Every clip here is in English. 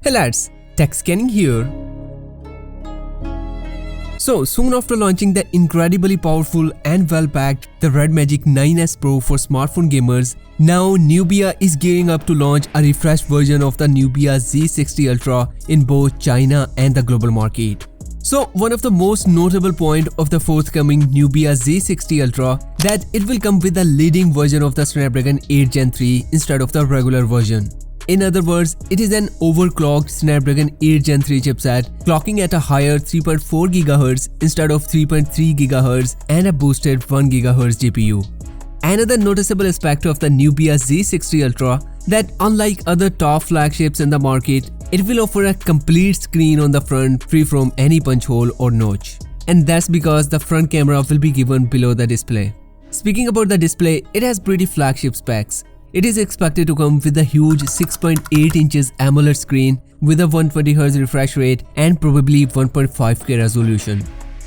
Hey lads, TechScanning here. So soon after launching the incredibly powerful and well-packed the Red Magic 9S Pro for smartphone gamers, now Nubia is gearing up to launch a refreshed version of the Nubia Z60 Ultra in both China and the global market. So one of the most notable point of the forthcoming Nubia Z60 Ultra that it will come with a leading version of the Snapdragon 8 Gen 3 instead of the regular version. In other words, it is an overclocked Snapdragon 8 Gen 3 chipset clocking at a higher 3.4 GHz instead of 3.3 GHz and a boosted 1 GHz GPU. Another noticeable aspect of the Nubia Z60 Ultra that unlike other top flagships in the market, it will offer a complete screen on the front free from any punch hole or notch. And that's because the front camera will be given below the display. Speaking about the display, it has pretty flagship specs. It is expected to come with a huge 6.8 inches AMOLED screen with a 120Hz refresh rate and probably 1.5K resolution.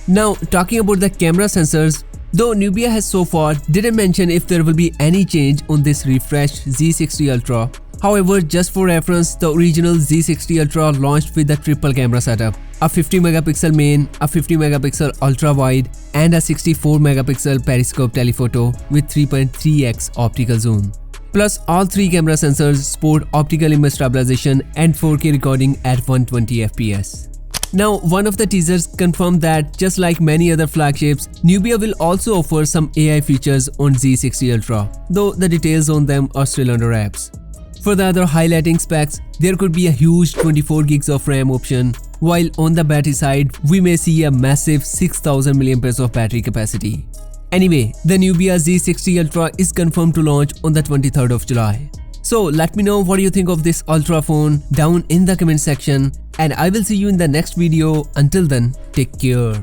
Now talking about the camera sensors, though Nubia has so far didn't mention if there will be any change on this refreshed Z60 Ultra. However, just for reference, the original Z60 Ultra launched with a triple camera setup, a 50 megapixel main, a 50 megapixel ultra wide and a 64 megapixel periscope telephoto with 3.3x optical zoom. Plus, all three camera sensors support optical image stabilization and 4K recording at 120 FPS. Now, one of the teasers confirmed that just like many other flagships, Nubia will also offer some AI features on Z60 Ultra, though the details on them are still under wraps. For the other highlighting specs, there could be a huge 24 gigs of RAM option, while on the battery side, we may see a massive 6000 mAh of battery capacity. Anyway, the Nubia Z60 Ultra is confirmed to launch on the 23rd of July. So let me know what you think of this Ultra phone down in the comment section, and I will see you in the next video. Until then, take care.